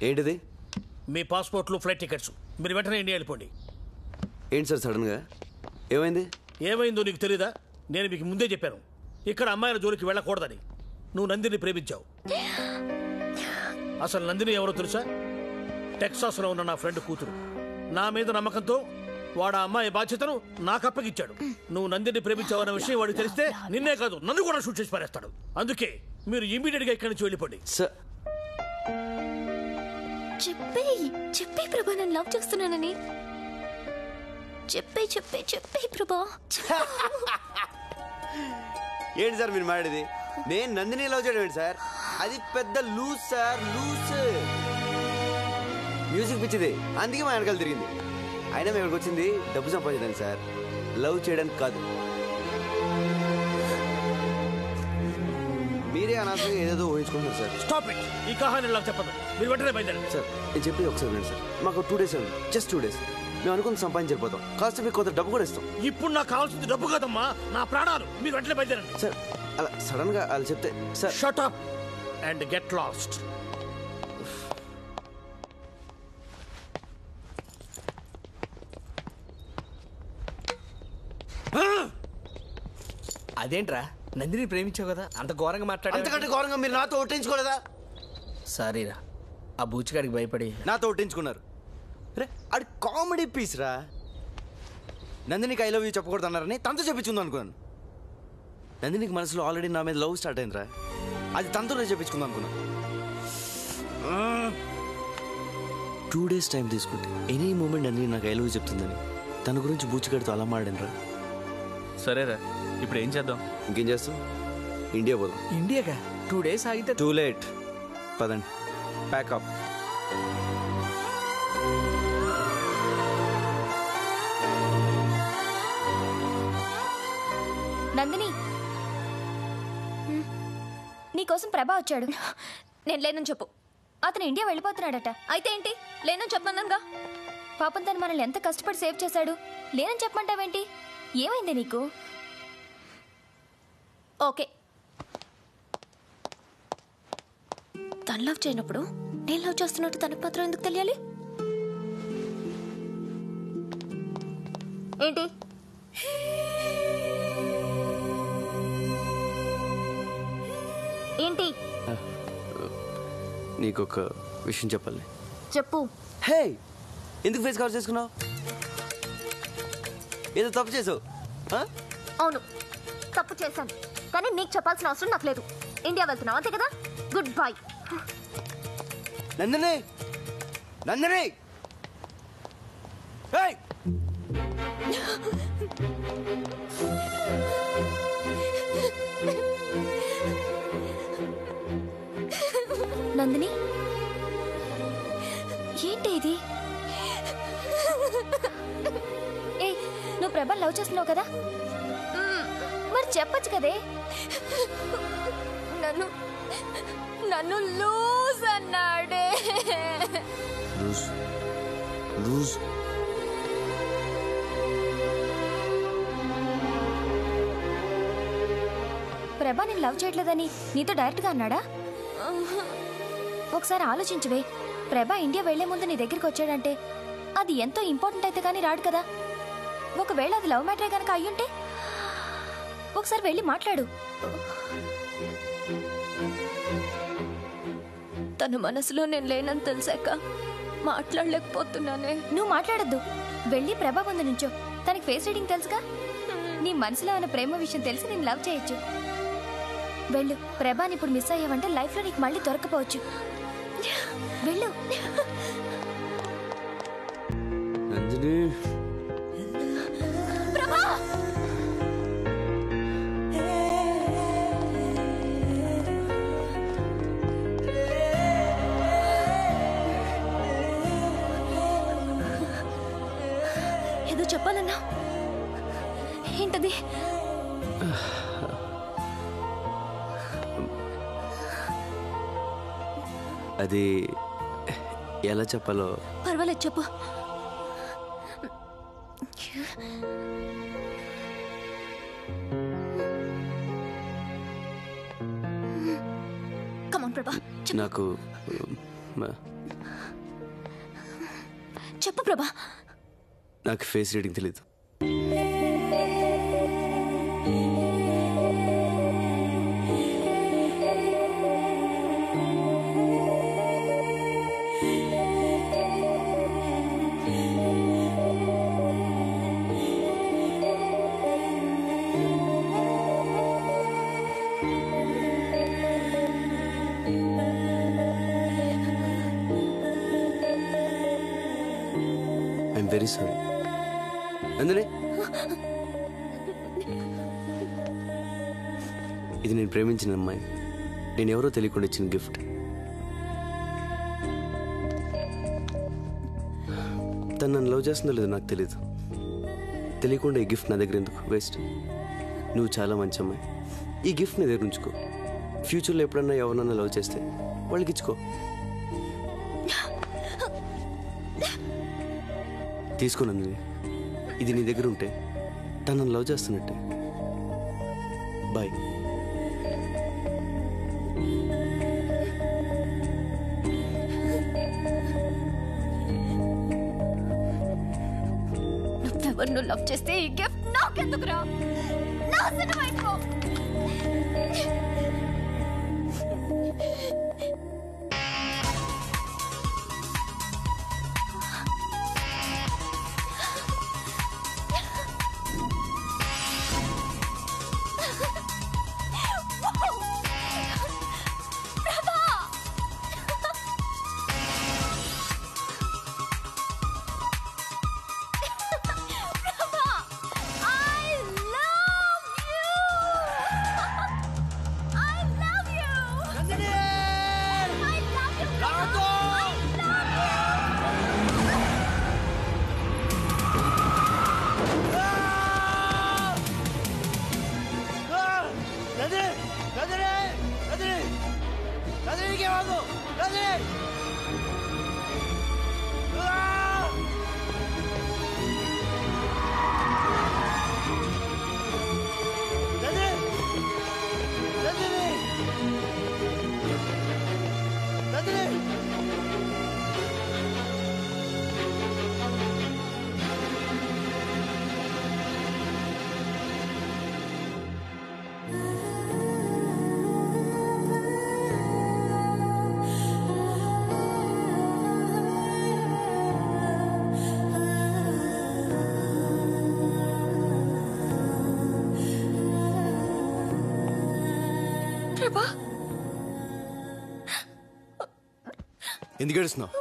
ఏంటిది? మీ పాస్పోర్ట్లు, flight tickets. మీరు వెంటనే ఇండియా వెళ్ళిపోండి. ఏంటి సార్ సడన్గా ఏమైంది? ఏమైందో నీకు తెలీదా? నేను మీకు ముందే చెప్పాను, ఇక్కడ అమ్మాయిల జోలికి వెళ్ళకూడదని. నువ్వు నందిని ప్రేమించావు. అసలు నందిని ఎవరో తెలుసా? టెక్సాస్లో ఉన్న నా ఫ్రెండ్ కూతురు. నా మీద నమ్మకంతో వాడు ఆ అమ్మాయి బాధ్యతను నాకు అప్పగించాడు. నువ్వు నందిని ప్రేమించావన్న విషయం వాడికి తెలిస్తే నిన్నే కాదు నన్ను కూడా షూట్ చేసి పారేస్తాడు. అందుకే మీరు ఇమీడియట్ గా ఇక్కడి నుంచి వెళ్ళిపోండి. చెప్పే ప్రభా, నన్ను లవ్ చేస్తున్నానని చెప్పే ప్రభా. ఏంటి సార్ మీరు మాట్లాడేది? నేను నందిని లవ్ చేయడం ఏంటి సార్? అది పెద్ద లూజ్ సార్, లూజ్. మ్యూజిక్ పిచ్చిది, అందుకే మా వెనకాల తిరిగింది. అయినా మేము ఇక్కడికి వచ్చింది డబ్బు సంపాదించడానికి సార్, లవ్ చేయడానికి కాదు. మీరే అనవసరంగా ఏదేదో ఊహించుకుంటున్నారు సార్. Stop it. ఈ కహాని నాకు చెప్పదు. మీరు వెంటనే బయలుదేరండి. సార్ నేను చెప్పేది ఒకసారి వినండి సార్. మాకు 2 days ఉంది, జస్ట్ 2 days. మేము అనుకుని సంపాదించకపోతాం, కాస్త మీకు కొంత డబ్బు కూడా ఇస్తాం. ఇప్పుడు నాకు కావాల్సింది డబ్బు కాదమ్మా, నా ప్రాణాలు. మీరు వెంటనే బయలుదేరండి. సార్ అలా సడన్ గా అలా చెప్తే sir. Shut up and get lost. అదేంట్రా, నందిని ప్రేమించావు కదా, అంత ఘోరంగా మాట్లాడా? అంతకంటే ఘోరంగా మీరు నాతో ఒట్టించుకోలేదా? సారీరా, ఆ బూచిగాడికి భయపడి నాతో ఒట్టించుకున్నారు. రే అది కామెడీ పీస్ రా. నందినికి ఐ లవ్ యూ చెప్పకూడదు అన్నారని తనతో చెప్పించుకుందాం అనుకున్నాను. నందినికి మనసులో ఆల్రెడీ నా మీద లవ్ స్టార్ట్ అయిందిరా, అది తనతోనే చెప్పించుకుందాం అనుకున్నాను. 2 days టైం తీసుకుంటే ఎనీ మూమెంట్ నందిని నాకు ఐ లవ్ యూ చెప్తుందని తన గురించి బూచిగాడితో అలా మాడాను రా. సరేరా, ఇప్పుడు ఏం చేద్దాం? ఇంకేం చేస్తాం, ఇండియా పోదాం. ఇండియాగా 2 days ఆగితే టూ లేట్. పదండి, ప్యాకప్. నందిని, నీకోసం ప్రభా వచ్చాడు. నేను లేనని చెప్పు. అతను ఇండియా వెళ్ళిపోతున్నాడట. అయితే ఏంటి, లేనని చెప్పమన్నానుగా. పాపం తను మనల్ని ఎంత కష్టపడి సేవ్ చేశాడు. లేనని చెప్పమంటావేంటి? ఏమైంది నీకు? ఓకే, తను లవ్ చేయనప్పుడు నేను లవ్ చేస్తున్నట్టు తనకు మాత్రం ఎందుకు తెలియాలి? ఏంటి? ఏంటి? నీకొక విషయం చెప్పాలి. చెప్పు. హే, ఎందుకు ఫేస్ కవర్ చేసుకున్నావు? ఏదో తప్పు చేసావు. అవును, తప్పు చేశాను, కానీ నీకు చెప్పాల్సిన అవసరం నాకు లేదు. ఇండియా వెళ్తున్నావు అంతే కదా. Goodbye. నందిని, నందిని, నందిని, ఏంటి ఇది? ఏ, నువ్వు ప్రభా లవ్ చేస్తున్నావు కదా, మరి చెప్పచ్చు కదే. నన్ను నన్ను లూజ్ అన్నాడే. లూజ్ లూజ్ ప్రభా నేను లవ్ చేయట్లేదని నీతో డైరెక్ట్గా అన్నాడా? ఒకసారి ఆలోచించవే. ప్రభా ఇండియా వెళ్లే ముందు నీ దగ్గరికి వచ్చాడంటే అది ఎంతో ఇంపార్టెంట్ అయితే కానీ రాడు కదా. ఒకవేళ అది లవ్ మ్యాటరే కనుక అయ్యుంటే ఒకసారి వెళ్ళి మాట్లాడు. తన మనసులో నేను లేనని తెలిసాక మాట్లాడలేకపోతున్నానే. నువ్వు మాట్లాడద్దు, వెళ్ళి ప్రభా ముందు నుంచో. తనకి ఫేస్ రీడింగ్ తెలుసుగా. నీ మనసులో ఉన్న ప్రేమ విషయం తెలిసి నేను లవ్ చేయొచ్చు. వెళ్ళు. ప్రభాని ఇప్పుడు మిస్ అయ్యావంటే లైఫ్లో నీకు మళ్ళీ దొరకపోవచ్చు. వెళ్ళు. నందిని, ప్రభా, ఏదో చెప్పాలన్నా. ఏంటది? అది ఎలా చెప్పాలో. పర్వాలేదు, చెప్పు. కమాన్ ప్రభా. నాకు చెప్పు ప్రభా. నాకు ఫేస్ రీడింగ్ తెలీదు. I'm very sorry. నందిని, ఇది నేను ప్రేమించిన అమ్మాయి. నేను ఎవరో తెలియకుండా ఇచ్చిన గిఫ్ట్. తను నన్ను లవ్ చేస్తుందో లేదో నాకు తెలీదు. తెలియకుండా ఈ గిఫ్ట్ నా దగ్గర ఎందుకు వేస్ట్? నువ్వు చాలా మంచి అమ్మాయి. ఈ గిఫ్ట్ నీ దగ్గర ఉంచుకో. ఫ్యూచర్లో ఎప్పుడన్నా ఎవరన్నా లవ్ చేస్తే వాళ్ళకి ఇచ్చుకో. తీసుకో నందిని, ఇది నీ దగ్గర ఉంటే తను నన్ను లవ్ చేస్తున్నట్టే. బాయ్. నువ్వెవరిను లవ్ చేస్తే ఈ గిఫ్ట్ నాకెందుకురా? నాశనం అయిపో. ఎందుకు ఏడుస్తున్నావు?